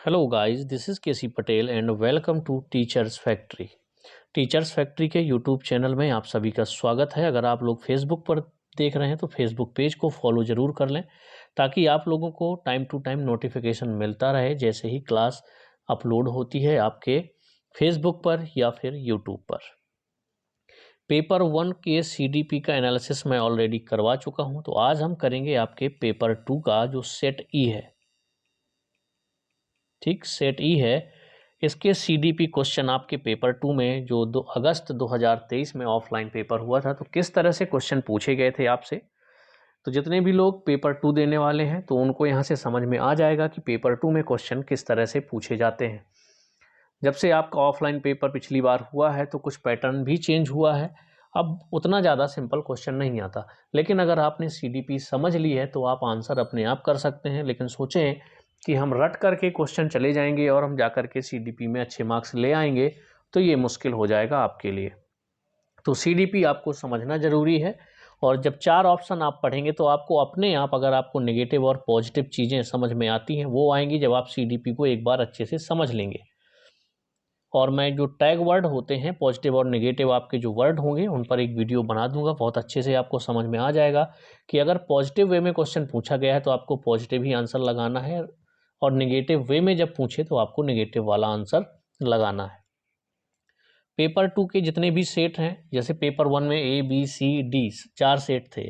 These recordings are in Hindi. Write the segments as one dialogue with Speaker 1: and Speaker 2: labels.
Speaker 1: Hello guys, this is KC Patel and welcome to teachers factory. Teachers factory के यूट्यूब चैनल में आप सभी का स्वागत है। अगर आप लोग फेसबुक पर देख रहे हैं तो फेसबुक पेज को फॉलो ज़रूर कर लें ताकि आप लोगों को टाइम टू टाइम नोटिफिकेशन मिलता रहे जैसे ही क्लास अपलोड होती है आपके फेसबुक पर या फिर यूट्यूब पर। पेपर 1 के CDP का एनालिसिस मैं ऑलरेडी करवा चुका हूं, तो आज हम करेंगे आपके पेपर 2 का जो सेट ई है। ठीक, सेट ई है, इसके CDP क्वेश्चन आपके पेपर 2 में जो 2 अगस्त 2023 में ऑफलाइन पेपर हुआ था, तो किस तरह से क्वेश्चन पूछे गए थे आपसे। तो जितने भी लोग पेपर 2 देने वाले हैं तो उनको यहाँ से समझ में आ जाएगा कि पेपर 2 में क्वेश्चन किस तरह से पूछे जाते हैं। जब से आपका ऑफलाइन पेपर पिछली बार हुआ है तो कुछ पैटर्न भी चेंज हुआ है। अब उतना ज़्यादा सिंपल क्वेश्चन नहीं आता, लेकिन अगर आपने CDP समझ ली है तो आप आंसर अपने आप कर सकते हैं। लेकिन सोचें कि हम रट करके क्वेश्चन चले जाएंगे और हम जा करके CDP में अच्छे मार्क्स ले आएंगे तो ये मुश्किल हो जाएगा आपके लिए। तो CDP आपको समझना ज़रूरी है। और जब 4 ऑप्शन आप पढ़ेंगे तो आपको अपने आप, अगर आपको नेगेटिव और पॉजिटिव चीज़ें समझ में आती हैं, वो आएंगी जब आप CDP को एक बार अच्छे से समझ लेंगे। और मैं जो टैग वर्ड होते हैं, पॉजिटिव और नेगेटिव आपके जो वर्ड होंगे, उन पर एक वीडियो बना दूंगा। बहुत अच्छे से आपको समझ में आ जाएगा कि अगर पॉजिटिव वे में क्वेश्चन पूछा गया है तो आपको पॉजिटिव ही आंसर लगाना है, और नेगेटिव वे में जब पूछे तो आपको नेगेटिव वाला आंसर लगाना है। पेपर 2 के जितने भी सेट हैं, जैसे पेपर 1 में ABCD 4 सेट थे,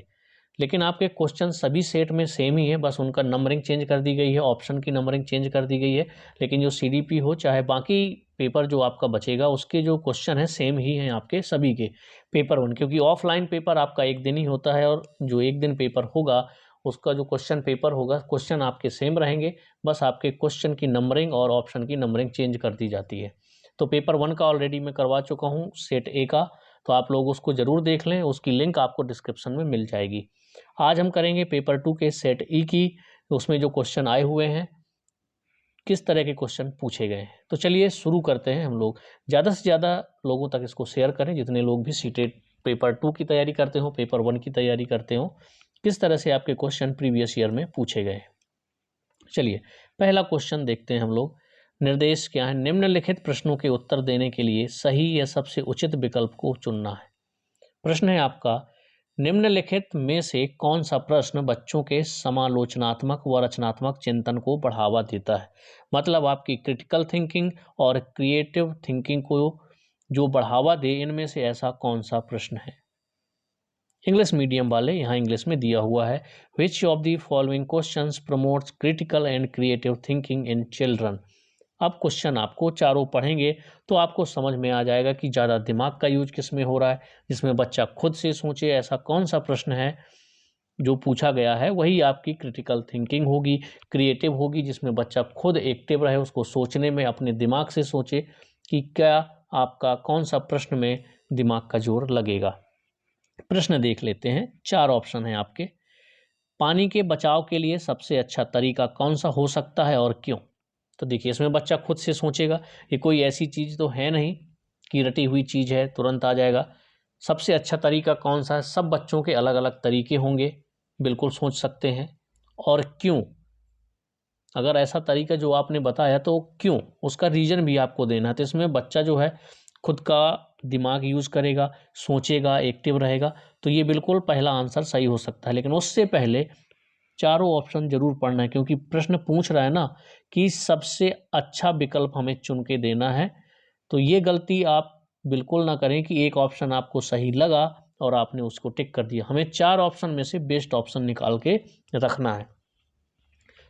Speaker 1: लेकिन आपके क्वेश्चन सभी सेट में सेम ही है, बस उनका नंबरिंग चेंज कर दी गई है, ऑप्शन की नंबरिंग चेंज कर दी गई है। लेकिन जो CDP हो चाहे बाकी पेपर जो आपका बचेगा, उसके जो क्वेश्चन है सेम ही हैं आपके सभी के पेपर 1, क्योंकि ऑफलाइन पेपर आपका एक दिन ही होता है और जो एक दिन पेपर होगा उसका जो क्वेश्चन पेपर होगा, क्वेश्चन आपके सेम रहेंगे, बस आपके क्वेश्चन की नंबरिंग और ऑप्शन की नंबरिंग चेंज कर दी जाती है। तो पेपर 1 का ऑलरेडी मैं करवा चुका हूँ, सेट ए का, तो आप लोग उसको ज़रूर देख लें, उसकी लिंक आपको डिस्क्रिप्शन में मिल जाएगी। आज हम करेंगे पेपर 2 के सेट ई की, उसमें जो क्वेश्चन आए हुए हैं, किस तरह के क्वेश्चन पूछे गए हैं। तो चलिए शुरू करते हैं हम लोग। ज़्यादा से ज़्यादा लोगों तक इसको शेयर करें, जितने लोग भी सीटेट पेपर 2 की तैयारी करते हो, पेपर 1 की तैयारी करते हो, किस तरह से आपके क्वेश्चन प्रीवियस ईयर में पूछे गए। चलिए पहला क्वेश्चन देखते हैं हम लोग। निर्देश क्या है? निम्नलिखित प्रश्नों के उत्तर देने के लिए सही या सबसे उचित विकल्प को चुनना है। प्रश्न है आपका, निम्नलिखित में से कौन सा प्रश्न बच्चों के समालोचनात्मक व रचनात्मक चिंतन को बढ़ावा देता है। मतलब आपकी क्रिटिकल थिंकिंग और क्रिएटिव थिंकिंग को जो बढ़ावा दे, इनमें से ऐसा कौन सा प्रश्न है। इंग्लिश मीडियम वाले, यहाँ इंग्लिश में दिया हुआ है, विच of the following questions promotes critical and creative thinking in children. अब क्वेश्चन आपको चारों पढ़ेंगे तो आपको समझ में आ जाएगा कि ज़्यादा दिमाग का यूज किस में हो रहा है, जिसमें बच्चा खुद से सोचे। ऐसा कौन सा प्रश्न है जो पूछा गया है, वही आपकी क्रिटिकल थिंकिंग होगी, क्रिएटिव होगी, जिसमें बच्चा खुद एक्टिव रहे, उसको सोचने में अपने दिमाग से सोचे कि क्या आपका कौन सा प्रश्न में दिमाग का जोर लगेगा। प्रश्न देख लेते हैं। 4 ऑप्शन हैं आपके। पानी के बचाव के लिए सबसे अच्छा तरीका कौन सा हो सकता है और क्यों। तो देखिए, इसमें बच्चा खुद से सोचेगा, ये कोई ऐसी चीज़ तो है नहीं कि रटी हुई चीज़ है तुरंत आ जाएगा। सबसे अच्छा तरीका कौन सा है, सब बच्चों के अलग अलग तरीके होंगे, बिल्कुल सोच सकते हैं। और क्यों, अगर ऐसा तरीका जो आपने बताया तो क्यों, उसका रीज़न भी आपको देना है। तो इसमें बच्चा जो है खुद का दिमाग यूज़ करेगा, सोचेगा, एक्टिव रहेगा, तो ये बिल्कुल पहला आंसर सही हो सकता है। लेकिन उससे पहले चारों ऑप्शन जरूर पढ़ना है, क्योंकि प्रश्न पूछ रहा है ना कि सबसे अच्छा विकल्प हमें चुन के देना है। तो ये गलती आप बिल्कुल ना करें कि एक ऑप्शन आपको सही लगा और आपने उसको टिक कर दिया। हमें 4 ऑप्शन में से बेस्ट ऑप्शन निकाल के रखना है।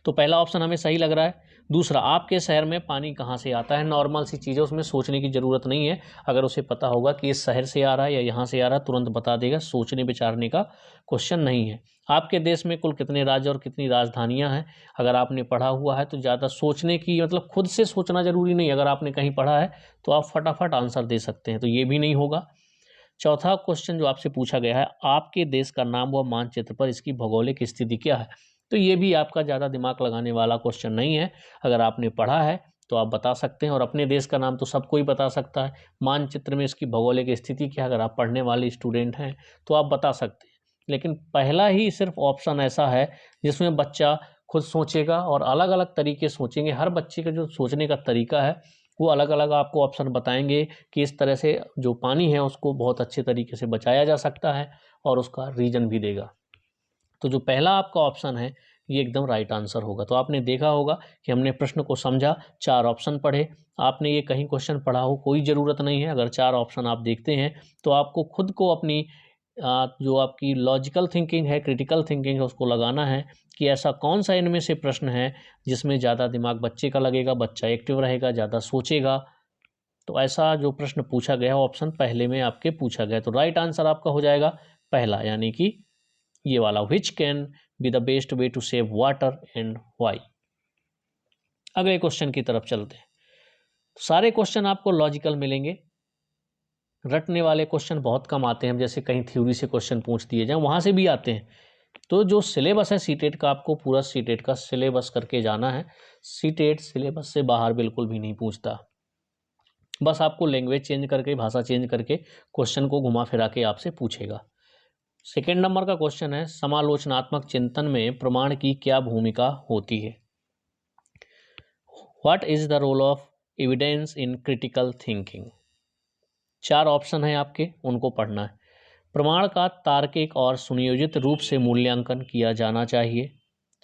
Speaker 1: तो पहला ऑप्शन हमें सही लग रहा है। दूसरा, आपके शहर में पानी कहाँ से आता है, नॉर्मल सी चीज़ है, उसमें सोचने की ज़रूरत नहीं है। अगर उसे पता होगा कि इस शहर से आ रहा है या यहाँ से आ रहा है, तुरंत बता देगा, सोचने विचारने का क्वेश्चन नहीं है। आपके देश में कुल कितने राज्य और कितनी राजधानियाँ हैं, अगर आपने पढ़ा हुआ है तो ज़्यादा सोचने की, मतलब खुद से सोचना ज़रूरी नहीं। अगर आपने कहीं पढ़ा है तो आप फटाफट आंसर दे सकते हैं, तो ये भी नहीं होगा। चौथा क्वेश्चन जो आपसे पूछा गया है, आपके देश का नाम व मानचित्र पर इसकी भौगोलिक स्थिति क्या है। तो ये भी आपका ज़्यादा दिमाग लगाने वाला क्वेश्चन नहीं है। अगर आपने पढ़ा है तो आप बता सकते हैं, और अपने देश का नाम तो सबको ही बता सकता है। मानचित्र में इसकी भौगोलिक स्थिति क्या है, अगर आप पढ़ने वाले स्टूडेंट हैं तो आप बता सकते हैं। लेकिन पहला ही सिर्फ ऑप्शन ऐसा है जिसमें बच्चा खुद सोचेगा और अलग अलग तरीके सोचेंगे। हर बच्चे का जो सोचने का तरीका है वो अलग अलग आपको ऑप्शन बताएंगे कि इस तरह से जो पानी है उसको बहुत अच्छे तरीके से बचाया जा सकता है और उसका रीजन भी देगा। तो जो पहला आपका ऑप्शन है ये एकदम राइट आंसर होगा। तो आपने देखा होगा कि हमने प्रश्न को समझा, 4 ऑप्शन पढ़े, आपने ये कहीं क्वेश्चन पढ़ा हो कोई ज़रूरत नहीं है। अगर 4 ऑप्शन आप देखते हैं तो आपको खुद को अपनी जो आपकी लॉजिकल थिंकिंग है, क्रिटिकल थिंकिंग है, उसको लगाना है कि ऐसा कौन सा इनमें से प्रश्न है जिसमें ज़्यादा दिमाग बच्चे का लगेगा, बच्चा एक्टिव रहेगा, ज़्यादा सोचेगा। तो ऐसा जो प्रश्न पूछा गया ऑप्शन पहले में आपके पूछा गया, तो राइट आंसर आपका हो जाएगा पहला, यानी कि ये वाला, which can be the best way to save water and why. अगले क्वेश्चन की तरफ चलते हैं। सारे क्वेश्चन आपको लॉजिकल मिलेंगे, रटने वाले क्वेश्चन बहुत कम आते हैं, जैसे कहीं थ्योरी से क्वेश्चन पूछ दिए जाए वहाँ से भी आते हैं। तो जो सिलेबस है सीटेट का, आपको पूरा सीटेट का सिलेबस करके जाना है। सीटेट सिलेबस से बाहर बिल्कुल भी नहीं पूछता, बस आपको लैंग्वेज चेंज करके, भाषा चेंज करके क्वेश्चन को घुमा फिरा के आपसे पूछेगा। सेकेंड नंबर का क्वेश्चन है, समालोचनात्मक चिंतन में प्रमाण की क्या भूमिका होती है। What is the role of evidence in critical thinking. 4 option है आपके, उनको पढ़ना है। प्रमाण का तार्किक और सुनियोजित रूप से मूल्यांकन किया जाना चाहिए।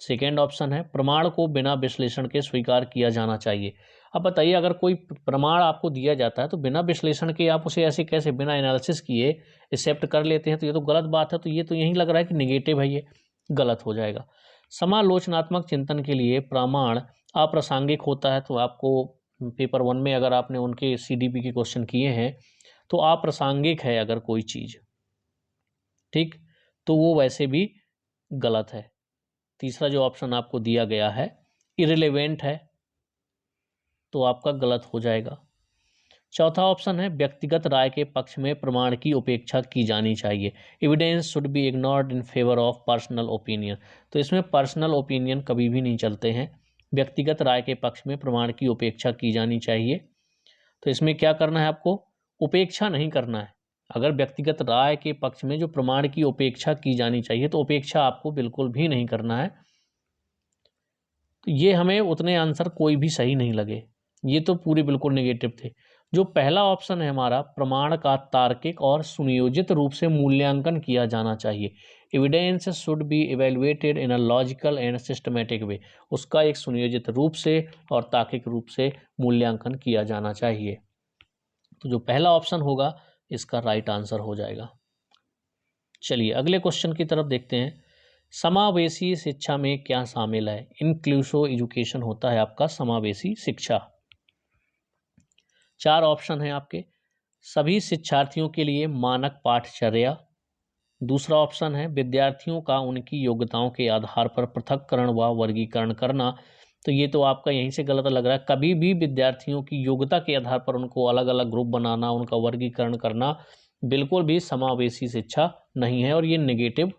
Speaker 1: सेकेंड ऑप्शन है, प्रमाण को बिना विश्लेषण के स्वीकार किया जाना चाहिए। अब बताइए, अगर कोई प्रमाण आपको दिया जाता है तो बिना विश्लेषण के आप उसे ऐसे कैसे बिना एनालिसिस किए एक्सेप्ट कर लेते हैं, तो ये तो गलत बात है। तो ये तो यही लग रहा है कि निगेटिव है, ये गलत हो जाएगा। समालोचनात्मक चिंतन के लिए प्रमाण अप्रासंगिक होता है। तो आपको पेपर 1 में अगर आपने उनके CDP के क्वेश्चन किए हैं तो अप्रासंगिक है अगर कोई चीज़, ठीक, तो वो वैसे भी गलत है। तीसरा जो ऑप्शन आपको दिया गया है इररिलेवेंट है, तो आपका गलत हो जाएगा। चौथा ऑप्शन है, व्यक्तिगत राय के पक्ष में प्रमाण की उपेक्षा की जानी चाहिए। Evidence should be ignored in favour of personal opinion. तो इसमें पर्सनल ओपिनियन कभी भी नहीं चलते हैं, व्यक्तिगत राय के पक्ष में प्रमाण की उपेक्षा की जानी चाहिए। तो इसमें क्या करना है आपको, उपेक्षा नहीं करना है। अगर व्यक्तिगत राय के पक्ष में जो प्रमाण की उपेक्षा की जानी चाहिए तो उपेक्षा आपको बिल्कुल भी नहीं करना है। तो ये हमें उतने आंसर कोई भी सही नहीं लगे, ये तो पूरे बिल्कुल नेगेटिव थे। जो पहला ऑप्शन है हमारा, प्रमाण का तार्किक और सुनियोजित रूप से मूल्यांकन किया जाना चाहिए। Evidence should be evaluated in a logical and systematic way. उसका एक सुनियोजित रूप से और तार्किक रूप से मूल्यांकन किया जाना चाहिए। तो जो पहला ऑप्शन होगा इसका राइट आंसर हो जाएगा। चलिए अगले क्वेश्चन की तरफ देखते हैं। समावेशी शिक्षा में क्या शामिल है। इंक्लूसिव एजुकेशन होता है आपका समावेशी शिक्षा। 4 ऑप्शन है आपके, सभी शिक्षार्थियों के लिए मानक पाठचर्या। दूसरा ऑप्शन है, विद्यार्थियों का उनकी योग्यताओं के आधार पर पृथक्करण व वर्गीकरण करना। तो ये तो आपका यहीं से गलत लग रहा है, कभी भी विद्यार्थियों की योग्यता के आधार पर उनको अलग अलग ग्रुप बनाना, उनका वर्गीकरण करना बिल्कुल भी समावेशी शिक्षा नहीं है और ये नेगेटिव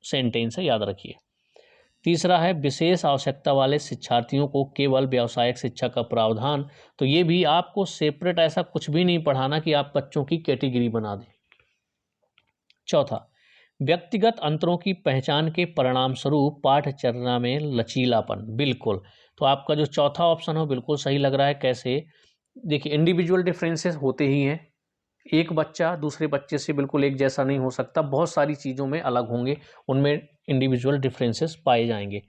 Speaker 1: सेंटेंस है, याद रखिए। तीसरा है, विशेष आवश्यकता वाले शिक्षार्थियों को केवल व्यावसायिक शिक्षा का प्रावधान। तो ये भी आपको सेपरेट ऐसा कुछ भी नहीं पढ़ाना कि आप बच्चों की कैटेगरी बना दें। चौथा, व्यक्तिगत अंतरों की पहचान के परिणाम स्वरूप पाठचर्या में लचीलापन। बिल्कुल, तो आपका जो चौथा ऑप्शन हो बिल्कुल सही लग रहा है। कैसे, देखिए इंडिविजुअल डिफरेंसेस होते ही हैं, एक बच्चा दूसरे बच्चे से बिल्कुल एक जैसा नहीं हो सकता, बहुत सारी चीज़ों में अलग होंगे, उनमें इंडिविजुअल डिफरेंसेस पाए जाएंगे।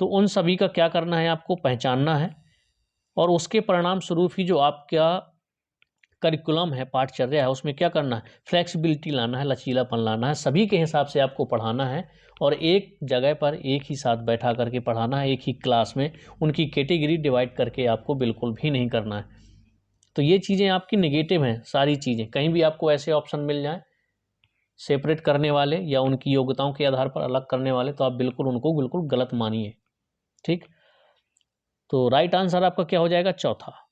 Speaker 1: तो उन सभी का क्या करना है, आपको पहचानना है और उसके परिणाम स्वरूप ही जो आपका करिकुलम है, पाठचर्या है, उसमें क्या करना है, फ्लेक्सिबिलिटी लाना है, लचीलापन लाना है, सभी के हिसाब से आपको पढ़ाना है और एक जगह पर एक ही साथ बैठा करके पढ़ाना है, एक ही क्लास में उनकी कैटेगरी डिवाइड करके आपको बिल्कुल भी नहीं करना है। तो ये चीज़ें आपकी नेगेटिव हैं, सारी चीज़ें। कहीं भी आपको ऐसे ऑप्शन मिल जाएं सेपरेट करने वाले या उनकी योग्यताओं के आधार पर अलग करने वाले, तो आप बिल्कुल उनको बिल्कुल गलत मानिए, ठीक। तो राइट आंसर आपका क्या हो जाएगा, चौथा।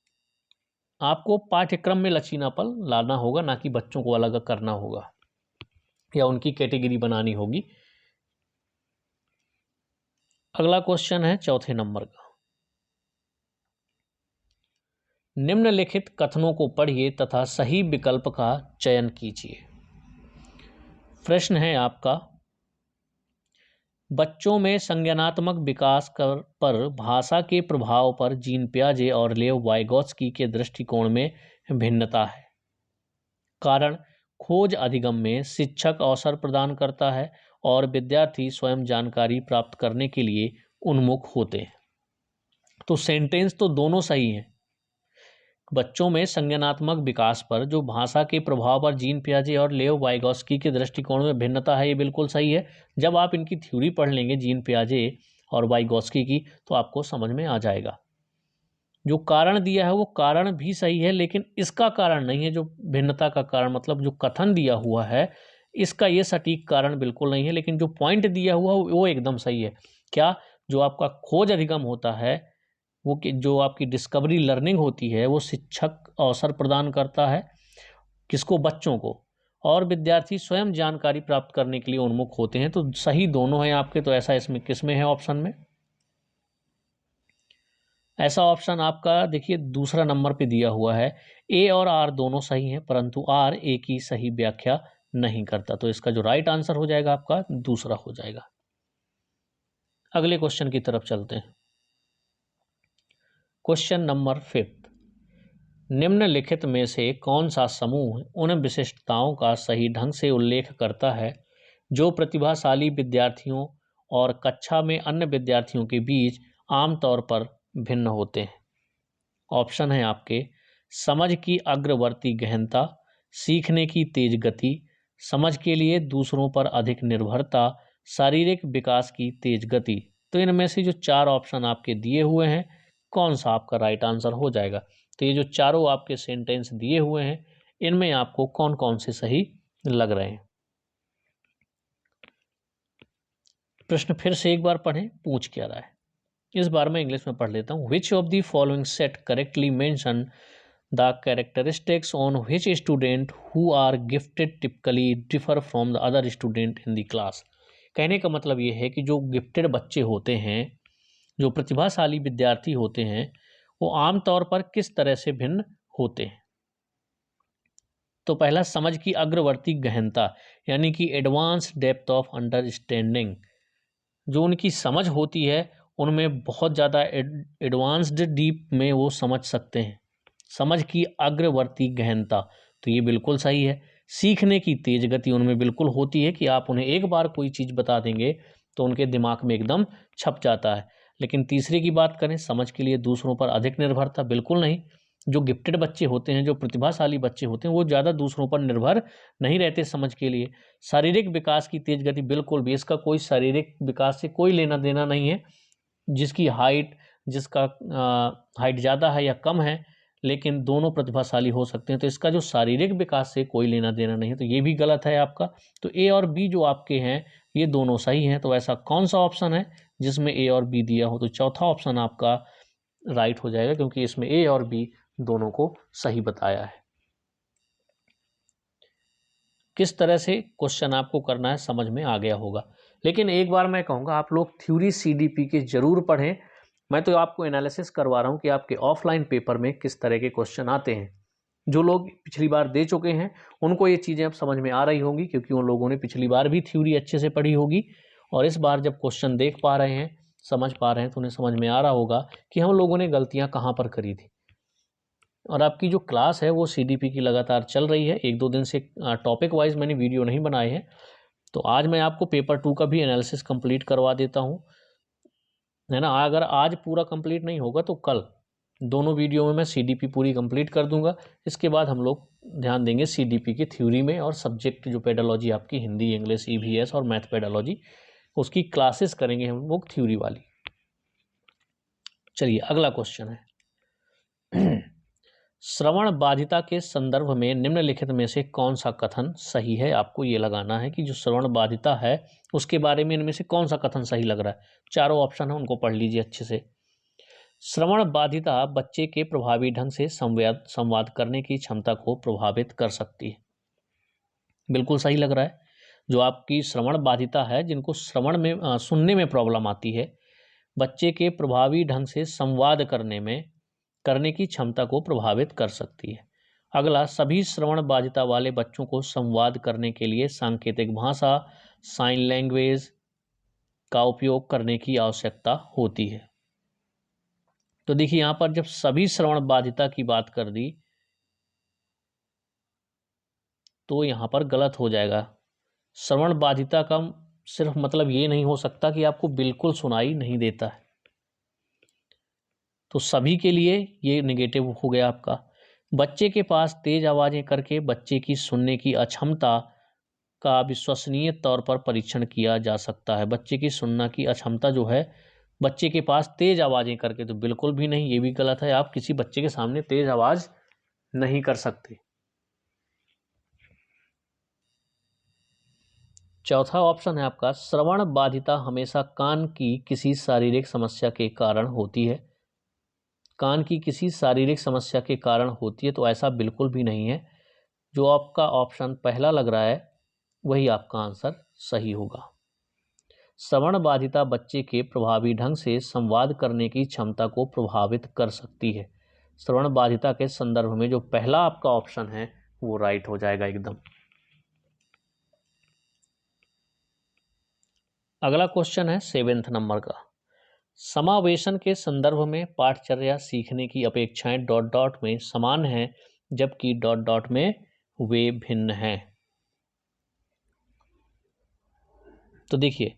Speaker 1: आपको पाठ्यक्रम में लचीलापन लाना होगा, ना कि बच्चों को अलग करना होगा या उनकी कैटेगरी बनानी होगी। अगला क्वेश्चन है चौथे नंबर का, निम्नलिखित कथनों को पढ़िए तथा सही विकल्प का चयन कीजिए। प्रश्न है आपका, बच्चों में संज्ञानात्मक विकास पर भाषा के प्रभाव पर जीन पियाजे और लेव वाइगोत्स्की के दृष्टिकोण में भिन्नता है। कारण, खोज अधिगम में शिक्षक अवसर प्रदान करता है और विद्यार्थी स्वयं जानकारी प्राप्त करने के लिए उन्मुख होते हैं। तो सेंटेंस तो दोनों सही हैं। बच्चों में संज्ञानात्मक विकास पर जो भाषा के प्रभाव पर जीन पियाजे और लेव वाइगोत्स्की के दृष्टिकोण में भिन्नता है, ये बिल्कुल सही है। जब आप इनकी थ्योरी पढ़ लेंगे जीन पियाजे और वाइगोत्स्की की, तो आपको समझ में आ जाएगा। जो कारण दिया है वो कारण भी सही है, लेकिन इसका कारण नहीं है। जो भिन्नता का कारण मतलब जो कथन दिया हुआ है, इसका ये सटीक कारण बिल्कुल नहीं है, लेकिन जो पॉइंट दिया हुआ वो एकदम सही है। क्या? जो आपका खोज अधिगम होता है, वो जो आपकी डिस्कवरी लर्निंग होती है, वो शिक्षक अवसर प्रदान करता है किसको? बच्चों को। और विद्यार्थी स्वयं जानकारी प्राप्त करने के लिए उन्मुख होते हैं। तो सही दोनों हैं आपके। तो ऐसा इसमें किसमें है? ऑप्शन में ऐसा ऑप्शन आपका देखिए दूसरा नंबर पे दिया हुआ है। ए और आर दोनों सही हैं, परंतु आर ए की सही व्याख्या नहीं करता। तो इसका जो राइट आंसर हो जाएगा आपका दूसरा हो जाएगा। अगले क्वेश्चन की तरफ चलते हैं। क्वेश्चन नंबर 5, निम्नलिखित में से कौन सा समूह उन विशिष्टताओं का सही ढंग से उल्लेख करता है जो प्रतिभाशाली विद्यार्थियों और कक्षा में अन्य विद्यार्थियों के बीच आमतौर पर भिन्न होते हैं? ऑप्शन है आपके समझ की अग्रवर्ती गहनता, सीखने की तेज गति, समझ के लिए दूसरों पर अधिक निर्भरता, शारीरिक विकास की तेज गति। तो इनमें से जो चार ऑप्शन आपके दिए हुए हैं, कौन सा आपका राइट आंसर हो जाएगा? तो ये जो चारों आपके सेंटेंस दिए हुए हैं, इनमें आपको कौन कौन से सही लग रहे हैं? प्रश्न फिर से एक बार पढ़ें, पूछ क्या रहा है। इस बार मैं इंग्लिश में पढ़ लेता हूँ। Which of the following set correctly mention the characteristics on which student who are gifted typically differ from the other student in the class? कहने का मतलब ये है कि जो गिफ्टेड बच्चे होते हैं, जो प्रतिभाशाली विद्यार्थी होते हैं, वो आमतौर पर किस तरह से भिन्न होते हैं? तो पहला, समझ की अग्रवर्ती गहनता, यानी कि एडवांस डेप्थ ऑफ अंडरस्टैंडिंग। जो उनकी समझ होती है, उनमें बहुत ज़्यादा एडवांस्ड डीप में वो समझ सकते हैं। समझ की अग्रवर्ती गहनता, तो ये बिल्कुल सही है। सीखने की तेज गति उनमें बिल्कुल होती है कि आप उन्हें एक बार कोई चीज़ बता देंगे तो उनके दिमाग में एकदम छप जाता है। लेकिन तीसरे की बात करें, समझ के लिए दूसरों पर अधिक निर्भरता, बिल्कुल नहीं। जो गिफ्टेड बच्चे होते हैं, जो प्रतिभाशाली बच्चे होते हैं, वो ज़्यादा दूसरों पर निर्भर नहीं रहते समझ के लिए। शारीरिक विकास की तेज गति, बिल्कुल भी इसका कोई शारीरिक विकास से कोई लेना देना नहीं है। जिसकी जिसका हाइट ज़्यादा है या कम है, लेकिन दोनों प्रतिभाशाली हो सकते हैं। तो इसका जो शारीरिक विकास से कोई लेना देना नहीं है, तो ये भी गलत है आपका। तो ए और बी जो आपके हैं, ये दोनों सही हैं। तो ऐसा कौन सा ऑप्शन है जिसमें ए और बी दिया हो? तो चौथा ऑप्शन आपका राइट हो जाएगा, क्योंकि इसमें ए और बी दोनों को सही बताया है। किस तरह से क्वेश्चन आपको करना है समझ में आ गया होगा। लेकिन एक बार मैं कहूँगा, आप लोग थ्योरी सीडीपी के जरूर पढ़ें। मैं तो आपको एनालिसिस करवा रहा हूँ कि आपके ऑफलाइन पेपर में किस तरह के क्वेश्चन आते हैं। जो लोग पिछली बार दे चुके हैं, उनको ये चीज़ें अब समझ में आ रही होंगी, क्योंकि उन लोगों ने पिछली बार भी थ्योरी अच्छे से पढ़ी होगी। और इस बार जब क्वेश्चन देख पा रहे हैं, समझ पा रहे हैं, तो उन्हें समझ में आ रहा होगा कि हम लोगों ने गलतियाँ कहाँ पर करी थी। और आपकी जो क्लास है वो सीडीपी की लगातार चल रही है। एक दो दिन से टॉपिक वाइज मैंने वीडियो नहीं बनाए हैं। तो आज मैं आपको पेपर 2 का भी एनालिसिस कंप्लीट करवा देता हूँ, है ना। अगर आज पूरा कंप्लीट नहीं होगा तो कल दोनों वीडियो में मैं सीडीपी पूरी कंप्लीट कर दूंगा। इसके बाद हम लोग ध्यान देंगे सीडीपी की थ्योरी में, और सब्जेक्ट जो पेडोलॉजी आपकी हिंदी, इंग्लिश, ईवीएस और मैथ पेडोलॉजी, उसकी क्लासेस करेंगे हम लोग थ्योरी वाली। चलिए अगला क्वेश्चन है। श्रवण बाधिता के संदर्भ में निम्नलिखित में से कौन सा कथन सही है? आपको ये लगाना है कि जो श्रवण बाधिता है उसके बारे में इनमें से कौन सा कथन सही लग रहा है। चारों ऑप्शन है, उनको पढ़ लीजिए अच्छे से। श्रवण बाधिता बच्चे के प्रभावी ढंग से संवाद करने की क्षमता को प्रभावित कर सकती है, बिल्कुल सही लग रहा है। जो आपकी श्रवण बाधिता है, जिनको श्रवण में सुनने में प्रॉब्लम आती है, बच्चे के प्रभावी ढंग से संवाद करने की क्षमता को प्रभावित कर सकती है। अगला, सभी श्रवण बाधिता वाले बच्चों को संवाद करने के लिए सांकेतिक भाषा, साइन लैंग्वेज का उपयोग करने की आवश्यकता होती है। तो देखिए यहाँ पर जब सभी श्रवण बाधिता की बात कर दी तो यहाँ पर गलत हो जाएगा। श्रवण बाधिता का सिर्फ मतलब ये नहीं हो सकता कि आपको बिल्कुल सुनाई नहीं देता है, तो सभी के लिए ये नेगेटिव हो गया आपका। बच्चे के पास तेज आवाज़ें करके बच्चे की सुनने की अक्षमता का विश्वसनीय तौर पर परीक्षण किया जा सकता है। बच्चे की सुनना की अक्षमता जो है बच्चे के पास तेज आवाज़ें करके, तो बिल्कुल भी नहीं, ये भी गलत है। आप किसी बच्चे के सामने तेज आवाज़ नहीं कर सकते। चौथा ऑप्शन है आपका, श्रवण बाधिता हमेशा कान की किसी शारीरिक समस्या के कारण होती है। कान की किसी शारीरिक समस्या के कारण होती है, तो ऐसा बिल्कुल भी नहीं है। जो आपका ऑप्शन पहला लग रहा है वही आपका आंसर सही होगा। श्रवण बाधिता बच्चे के प्रभावी ढंग से संवाद करने की क्षमता को प्रभावित कर सकती है। श्रवण बाधिता के संदर्भ में जो पहला आपका ऑप्शन है वो राइट हो जाएगा एकदम। अगला क्वेश्चन है 7th नंबर का। समावेशन के संदर्भ में पाठचर्या सीखने की अपेक्षाएं डॉट डॉट में समान हैं जबकि डॉट डॉट में वे भिन्न हैं। तो देखिए,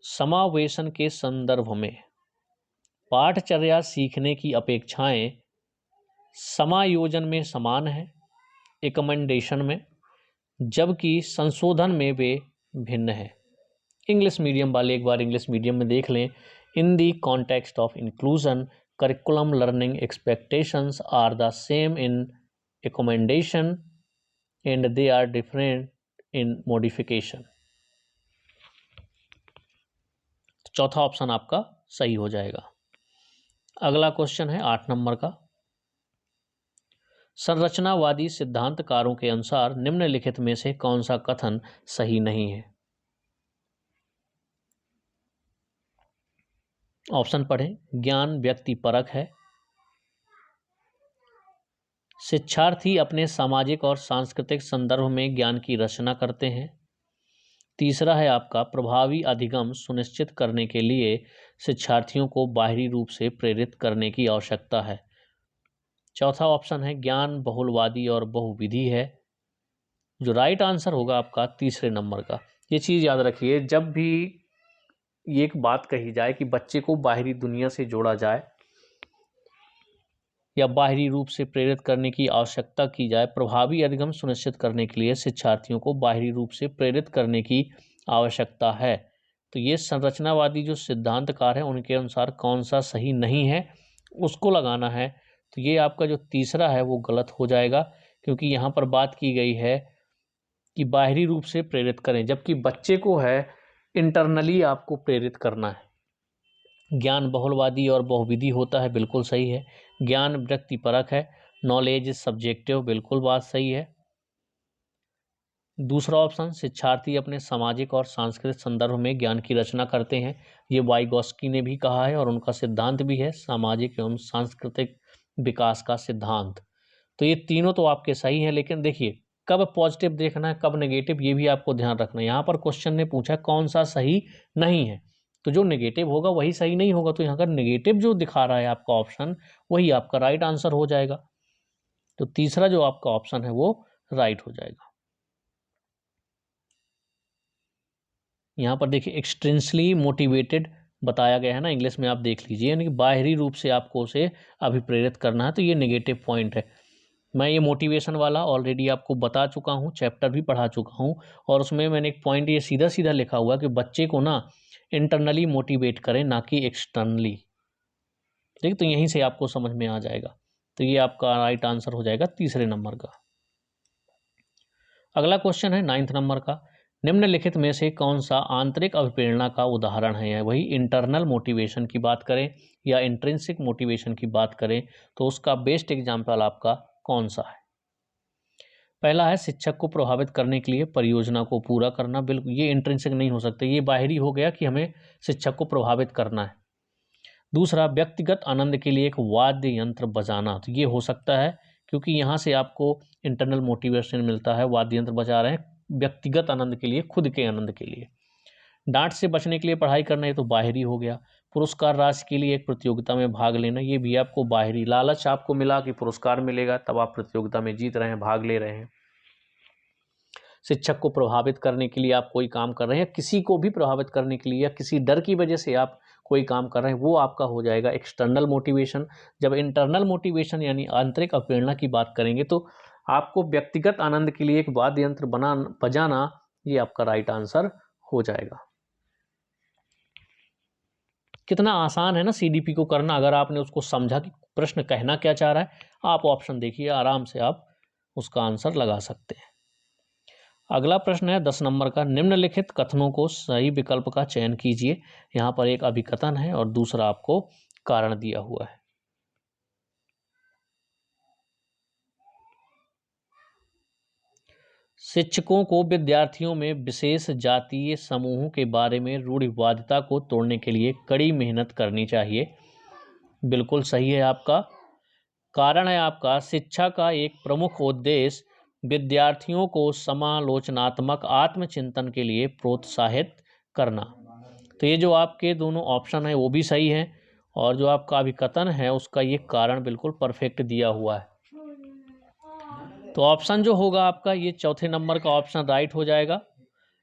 Speaker 1: समावेशन के संदर्भ में पाठचर्या सीखने की अपेक्षाएं समायोजन में समान है, एकमेंडेशन में, जबकि संशोधन में वे भिन्न है। इंग्लिश मीडियम वाले एक बार इंग्लिश मीडियम में देख लें। In the context of inclusion curriculum learning expectations are the same in accommodation and they are different in modification. चौथा ऑप्शन आपका सही हो जाएगा। अगला क्वेश्चन है 8 नंबर का। संरचनावादी सिद्धांतकारों के अनुसार निम्नलिखित में से कौन सा कथन सही नहीं है। ऑप्शन पढ़ें। ज्ञान व्यक्तिपरक है, शिक्षार्थी अपने सामाजिक और सांस्कृतिक संदर्भ में ज्ञान की रचना करते हैं। तीसरा है आपका, प्रभावी अधिगम सुनिश्चित करने के लिए शिक्षार्थियों को बाहरी रूप से प्रेरित करने की आवश्यकता है। चौथा ऑप्शन है ज्ञान बहुलवादी और बहुविधि है। जो राइट आंसर होगा आपका तीसरे नंबर का। ये चीज़ याद रखिए, जब भी ये एक बात कही जाए कि बच्चे को बाहरी दुनिया से जोड़ा जाए या बाहरी रूप से प्रेरित करने की आवश्यकता की जाए, प्रभावी अधिगम सुनिश्चित करने के लिए शिक्षार्थियों को बाहरी रूप से प्रेरित करने की आवश्यकता है, तो ये संरचनावादी जो सिद्धांतकार हैं उनके अनुसार कौन सा सही नहीं है उसको लगाना है। तो ये आपका जो तीसरा है वो गलत हो जाएगा, क्योंकि यहाँ पर बात की गई है कि बाहरी रूप से प्रेरित करें, जबकि बच्चे को है इंटरनली आपको प्रेरित करना है। ज्ञान बहुलवादी और बहुविधि होता है, बिल्कुल सही है। ज्ञान व्यक्तिपरक है, नॉलेज इज सब्जेक्टिव, बिल्कुल बात सही है। दूसरा ऑप्शन, शिक्षार्थी अपने सामाजिक और सांस्कृतिक संदर्भ में ज्ञान की रचना करते हैं, ये वाइगोस्की ने भी कहा है और उनका सिद्धांत भी है सामाजिक एवं सांस्कृतिक विकास का सिद्धांत। तो ये तीनों तो आपके सही हैं, लेकिन देखिए कब पॉजिटिव देखना है कब नेगेटिव ये भी आपको ध्यान रखना है। यहाँ पर क्वेश्चन ने पूछा कौन सा सही नहीं है, तो जो नेगेटिव होगा वही सही नहीं होगा, तो यहाँ का नेगेटिव जो दिखा रहा है आपका ऑप्शन वही आपका राइट आंसर हो जाएगा। तो तीसरा जो आपका ऑप्शन है वो राइट हो जाएगा। यहाँ पर देखिए एक्सट्रिंसली मोटिवेटेड बताया गया है ना, इंग्लिश में आप देख लीजिए, यानी कि बाहरी रूप से आपको उसे अभिप्रेरित करना है, तो ये नेगेटिव पॉइंट है। मैं ये मोटिवेशन वाला ऑलरेडी आपको बता चुका हूँ, चैप्टर भी पढ़ा चुका हूँ, और उसमें मैंने एक पॉइंट ये सीधा सीधा लिखा हुआ कि बच्चे को ना इंटरनली मोटिवेट करें ना कि एक्सटर्नली। ठीक, तो यहीं से आपको समझ में आ जाएगा। तो ये आपका राइट आंसर हो जाएगा तीसरे नंबर का। अगला क्वेश्चन है 9th नंबर का। निम्नलिखित में से कौन सा आंतरिक अभिप्रेरणा का उदाहरण है। वही इंटरनल मोटिवेशन की बात करें या इंट्रिंसिक मोटिवेशन की बात करें तो उसका बेस्ट एग्जाम्पल आपका कौन सा है। पहला है शिक्षक को प्रभावित करने के लिए परियोजना को पूरा करना, बिल्कुल ये इंट्रिंसिक नहीं हो सकता, ये बाहरी हो गया कि हमें शिक्षक को प्रभावित करना है। दूसरा, व्यक्तिगत आनंद के लिए एक वाद्य यंत्र बजाना, तो ये हो सकता है क्योंकि यहाँ से आपको इंटरनल मोटिवेशन मिलता है, वाद्य यंत्र बजा रहे हैं व्यक्तिगत आनंद के लिए, खुद के आनंद के लिए। डांट से बचने के लिए पढ़ाई करना, ये तो बाहरी हो गया। पुरस्कार राशि के लिए एक प्रतियोगिता में भाग लेना, ये भी आपको बाहरी। लालच आपको मिला कि पुरस्कार मिलेगा, तब आप प्रतियोगिता में जीत रहे हैं, भाग ले रहे हैं। शिक्षक को प्रभावित करने के लिए आप कोई काम कर रहे हैं, किसी को भी प्रभावित करने के लिए या किसी डर की वजह से आप कोई काम कर रहे हैं, वो आपका हो जाएगा एक्सटर्नल मोटिवेशन। जब इंटरनल मोटिवेशन यानी आंतरिक प्रेरणा की बात करेंगे तो आपको व्यक्तिगत आनंद के लिए एक वाद्य यंत्र बजाना, ये आपका राइट आंसर हो जाएगा। कितना आसान है ना सीडीपी को करना, अगर आपने उसको समझा कि प्रश्न कहना क्या चाह रहा है, आप ऑप्शन देखिए, आराम से आप उसका आंसर लगा सकते हैं। अगला प्रश्न है 10 नंबर का, निम्नलिखित कथनों को सही विकल्प का चयन कीजिए। यहाँ पर एक अभिकथन है और दूसरा आपको कारण दिया हुआ है। शिक्षकों को विद्यार्थियों में विशेष जातीय समूहों के बारे में रूढ़िवादिता को तोड़ने के लिए कड़ी मेहनत करनी चाहिए। बिल्कुल सही है आपका। कारण है आपका, शिक्षा का एक प्रमुख उद्देश्य विद्यार्थियों को समालोचनात्मक आत्मचिंतन के लिए प्रोत्साहित करना। तो ये जो आपके दोनों ऑप्शन है वो भी सही है, और जो आपका अभिकथन है उसका ये कारण बिल्कुल परफेक्ट दिया हुआ है। तो ऑप्शन जो होगा आपका ये चौथे नंबर का ऑप्शन राइट हो जाएगा।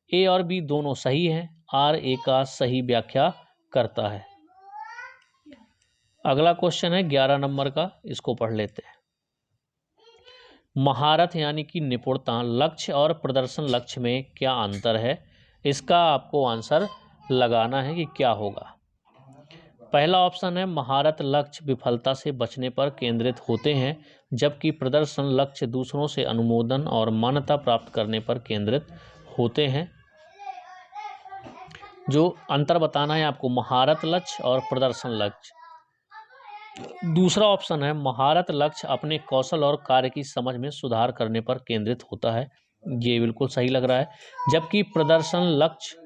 Speaker 1: ए और बी दोनों सही हैं, आर ए का सही व्याख्या करता है। अगला क्वेश्चन है 11 नंबर का, इसको पढ़ लेते हैं। महारत यानी कि निपुणता, लक्ष्य और प्रदर्शन लक्ष्य में क्या अंतर है? इसका आपको आंसर लगाना है कि क्या होगा। पहला ऑप्शन है महारत लक्ष्य विफलता से बचने पर केंद्रित होते हैं, जबकि प्रदर्शन लक्ष्य दूसरों से अनुमोदन और मान्यता प्राप्त करने पर केंद्रित होते हैं। जो अंतर बताना है आपको, महारत लक्ष्य और प्रदर्शन लक्ष्य। दूसरा ऑप्शन है महारत लक्ष्य अपने कौशल और कार्य की समझ में सुधार करने पर केंद्रित होता है, ये बिल्कुल सही लग रहा है। जबकि प्रदर्शन लक्ष्य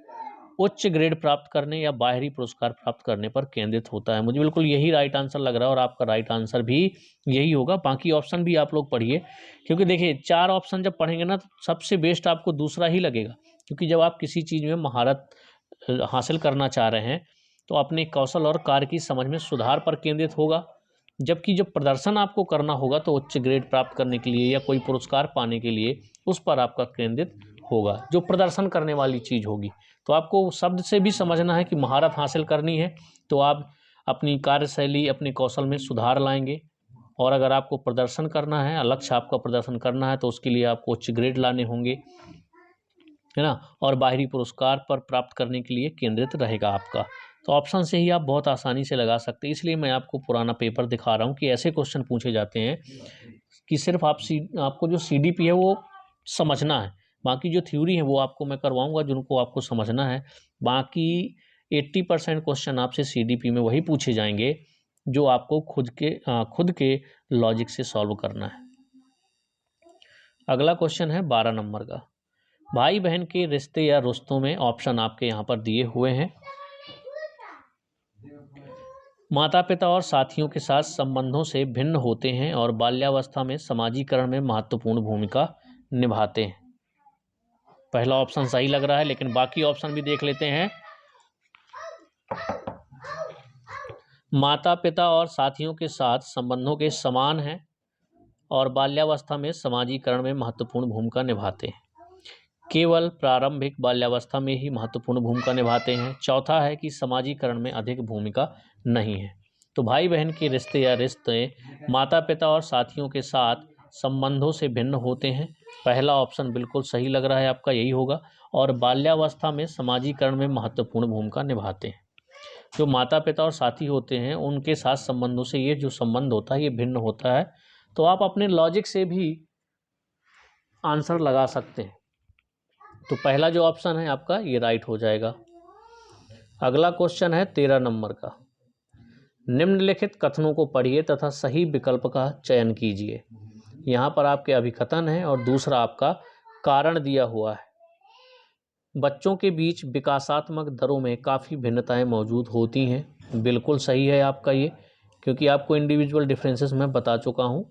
Speaker 1: उच्च ग्रेड प्राप्त करने या बाहरी पुरस्कार प्राप्त करने पर केंद्रित होता है। मुझे बिल्कुल यही राइट आंसर लग रहा है और आपका राइट आंसर भी यही होगा। बाकी ऑप्शन भी आप लोग पढ़िए, क्योंकि देखिए 4 ऑप्शन जब पढ़ेंगे ना तो सबसे बेस्ट आपको दूसरा ही लगेगा, क्योंकि जब आप किसी चीज़ में महारत हासिल करना चाह रहे हैं तो अपने कौशल और कार्य की समझ में सुधार पर केंद्रित होगा, जबकि जब प्रदर्शन आपको करना होगा तो उच्च ग्रेड प्राप्त करने के लिए या कोई पुरस्कार पाने के लिए उस पर आपका केंद्रित होगा, जो प्रदर्शन करने वाली चीज़ होगी। तो आपको शब्द से भी समझना है कि महारत हासिल करनी है तो आप अपनी कार्यशैली, अपने कौशल में सुधार लाएंगे, और अगर आपको प्रदर्शन करना है, लक्ष्य आपका प्रदर्शन करना है, तो उसके लिए आपको उच्च ग्रेड लाने होंगे, है ना, और बाहरी पुरस्कार पर प्राप्त करने के लिए केंद्रित रहेगा आपका। तो ऑप्शन से ही आप बहुत आसानी से लगा सकते हैं। इसलिए मैं आपको पुराना पेपर दिखा रहा हूँ कि ऐसे क्वेश्चन पूछे जाते हैं कि सिर्फ आपको जो सीडीपी है वो समझना है, बाकी जो थ्योरी है वो आपको मैं करवाऊंगा जिनको आपको समझना है। बाकी 80% क्वेश्चन आपसे सीडीपी में वही पूछे जाएंगे जो आपको खुद के लॉजिक से सॉल्व करना है। अगला क्वेश्चन है 12 नंबर का, भाई बहन के रिश्ते या रिश्तों में ऑप्शन आपके यहाँ पर दिए हुए हैं। माता पिता और साथियों के साथ संबंधों से भिन्न होते हैं और बाल्यावस्था में समाजीकरण में महत्वपूर्ण भूमिका निभाते हैं। पहला ऑप्शन सही लग रहा है, लेकिन बाकी ऑप्शन भी देख लेते हैं। माता पिता और साथियों के साथ संबंधों के समान हैं और बाल्यावस्था में समाजीकरण में महत्वपूर्ण भूमिका निभाते हैं। केवल प्रारंभिक बाल्यावस्था में ही महत्वपूर्ण भूमिका निभाते हैं। चौथा है कि समाजीकरण में अधिक भूमिका नहीं है। तो भाई बहन के रिश्ते या रिश्ते माता पिता और साथियों के साथ संबंधों से भिन्न होते हैं, पहला ऑप्शन बिल्कुल सही लग रहा है आपका, यही होगा। और बाल्यावस्था में समाजीकरण में महत्वपूर्ण भूमिका निभाते हैं। जो माता पिता और साथी होते हैं उनके साथ संबंधों से ये जो संबंध होता है ये भिन्न होता है। तो आप अपने लॉजिक से भी आंसर लगा सकते हैं। तो पहला जो ऑप्शन है आपका ये राइट हो जाएगा। अगला क्वेश्चन है 13 नंबर का, निम्नलिखित कथनों को पढ़िए तथा सही विकल्प का चयन कीजिए। यहाँ पर आपके अभिकथन है और दूसरा आपका कारण दिया हुआ है। बच्चों के बीच विकासात्मक दरों में काफ़ी भिन्नताएं मौजूद होती हैं, बिल्कुल सही है आपका ये, क्योंकि आपको इंडिविजुअल डिफरेंसेस मैं बता चुका हूँ।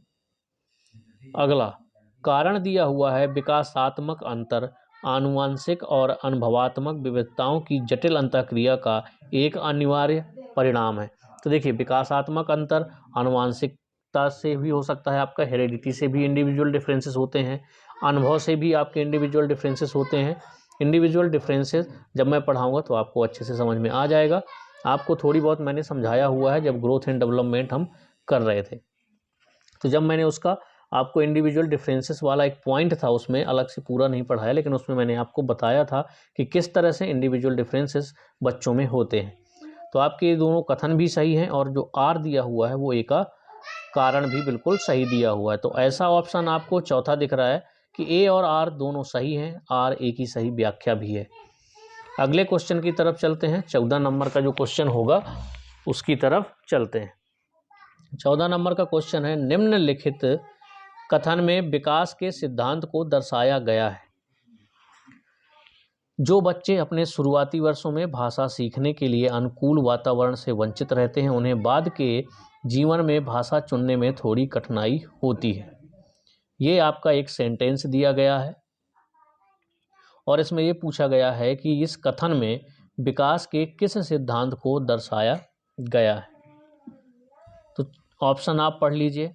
Speaker 1: अगला कारण दिया हुआ है, विकासात्मक अंतर आनुवंशिक और अनुभवात्मक विविधताओं की जटिल अंतःक्रिया का एक अनिवार्य परिणाम है। तो देखिए, विकासात्मक अंतर आनुवंशिकता से भी हो सकता है, आपका हेरेडिटी से भी इंडिविजुअल डिफरेंसेस होते हैं, अनुभव से भी आपके इंडिविजुअल डिफरेंसेस होते हैं। इंडिविजुअल डिफरेंसेस जब मैं पढ़ाऊंगा तो आपको अच्छे से समझ में आ जाएगा। आपको थोड़ी बहुत मैंने समझाया हुआ है जब ग्रोथ एंड डेवलपमेंट हम कर रहे थे, तो जब मैंने उसका आपको इंडिविजुअल डिफरेंसेस वाला एक पॉइंट था, उसमें अलग से पूरा नहीं पढ़ाया, लेकिन उसमें मैंने आपको बताया था कि किस तरह से इंडिविजुअल डिफरेंसेस बच्चों में होते हैं। तो आपके ये दोनों कथन भी सही हैं और जो आर दिया हुआ है वो ए का कारण भी बिल्कुल सही दिया हुआ है। तो ऐसा ऑप्शन आपको चौथा दिख रहा है कि ए और आर दोनों सही हैं, आर ए की सही व्याख्या भी है। अगले क्वेश्चन की तरफ चलते हैं। 14 नंबर का जो क्वेश्चन होगा उसकी तरफ चलते हैं। 14 नंबर का क्वेश्चन है, निम्नलिखित कथन में विकास के सिद्धांत को दर्शाया गया है। जो बच्चे अपने शुरुआती वर्षों में भाषा सीखने के लिए अनुकूल वातावरण से वंचित रहते हैं, उन्हें बाद के जीवन में भाषा चुनने में थोड़ी कठिनाई होती है। ये आपका एक सेंटेंस दिया गया है और इसमें ये पूछा गया है कि इस कथन में विकास के किस सिद्धांत को दर्शाया गया है। तो ऑप्शन आप पढ़ लीजिए,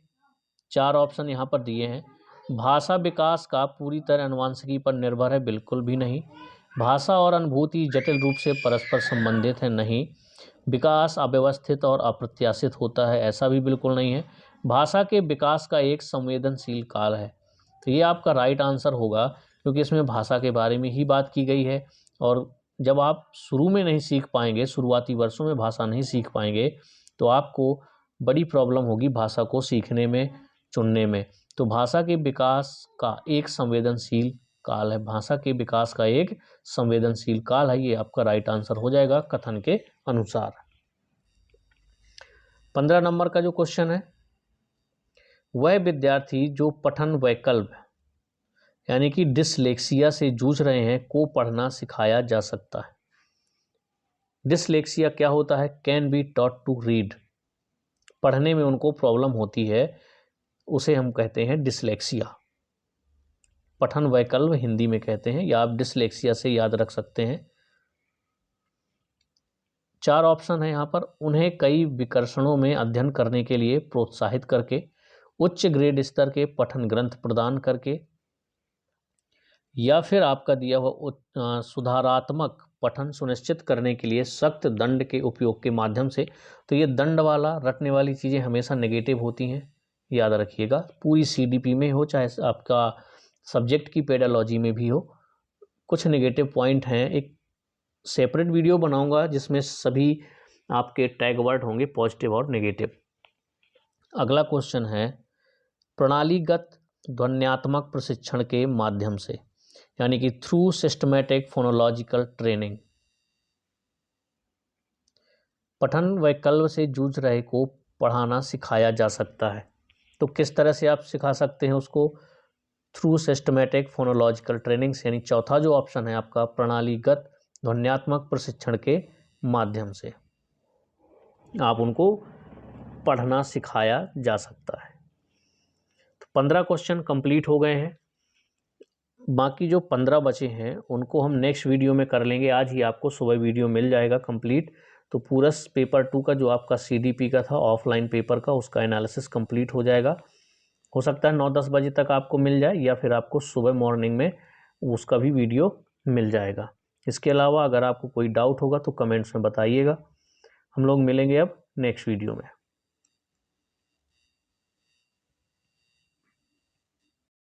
Speaker 1: 4 ऑप्शन यहाँ पर दिए हैं। भाषा विकास का पूरी तरह आनुवंशिकी पर निर्भर है, बिल्कुल भी नहीं। भाषा और अनुभूति जटिल रूप से परस्पर संबंधित है, नहीं। विकास अव्यवस्थित और अप्रत्याशित होता है, ऐसा भी बिल्कुल नहीं है। भाषा के विकास का एक संवेदनशील काल है। तो ये आपका राइट आंसर होगा, क्योंकि इसमें भाषा के बारे में ही बात की गई है। और जब आप शुरू में नहीं सीख पाएंगे, शुरुआती वर्षों में भाषा नहीं सीख पाएंगे, तो आपको बड़ी प्रॉब्लम होगी भाषा को सीखने में, चुनने में। तो भाषा के विकास का एक संवेदनशील काल है, भाषा के विकास का एक संवेदनशील काल है। ये आपका राइट आंसर हो जाएगा कथन के अनुसार। 15 नंबर का जो क्वेश्चन है, वह विद्यार्थी जो पठन वैकल्प यानी कि डिसलेक्सिया से जूझ रहे हैं को पढ़ना सिखाया जा सकता है। डिसलेक्सिया क्या होता है? Can be taught to read, पढ़ने में उनको प्रॉब्लम होती है, उसे हम कहते हैं डिसलेक्सिया। पठन वैकल्प हिंदी में कहते हैं, या आप डिसलेक्सिया से याद रख सकते हैं। 4 ऑप्शन है यहाँ पर। उन्हें कई विकर्षणों में अध्ययन करने के लिए प्रोत्साहित करके, उच्च ग्रेड स्तर के पठन ग्रंथ प्रदान करके, या फिर आपका दिया हुआ सुधारात्मक पठन सुनिश्चित करने के लिए सख्त दंड के उपयोग के माध्यम से। तो ये दंड वाला, रटने वाली चीज़ें हमेशा नेगेटिव होती हैं, याद रखिएगा। पूरी सीडीपी में हो, चाहे आपका सब्जेक्ट की पेडालॉजी में भी हो, कुछ नेगेटिव पॉइंट हैं। एक सेपरेट वीडियो बनाऊंगा जिसमें सभी आपके टैग वर्ड होंगे, पॉजिटिव और नेगेटिव। अगला क्वेश्चन है, प्रणालीगत ध्वन्यात्मक प्रशिक्षण के माध्यम से, यानी कि थ्रू सिस्टमैटिक फोनोलॉजिकल ट्रेनिंग, पठन वैकल्प से जूझ रहे को पढ़ाना सिखाया जा सकता है। तो किस तरह से आप सिखा सकते हैं उसको? थ्रू सिस्टमैटिक फोनोलॉजिकल ट्रेनिंग, यानी चौथा जो ऑप्शन है आपका, प्रणालीगत ध्वन्यात्मक प्रशिक्षण के माध्यम से आप उनको पढ़ना सिखाया जा सकता है। तो 15 क्वेश्चन कंप्लीट हो गए हैं। बाकी जो 15 बचे हैं उनको हम नेक्स्ट वीडियो में कर लेंगे। आज ही आपको सुबह वीडियो मिल जाएगा कंप्लीट। तो पूरा पेपर 2 का जो आपका सीडीपी का था, ऑफलाइन पेपर का, उसका एनालिसिस कंप्लीट हो जाएगा। हो सकता है 9-10 बजे तक आपको मिल जाए, या फिर आपको सुबह मॉर्निंग में उसका भी वीडियो मिल जाएगा। इसके अलावा अगर आपको कोई डाउट होगा तो कमेंट्स में बताइएगा। हम लोग मिलेंगे अब नेक्स्ट वीडियो में।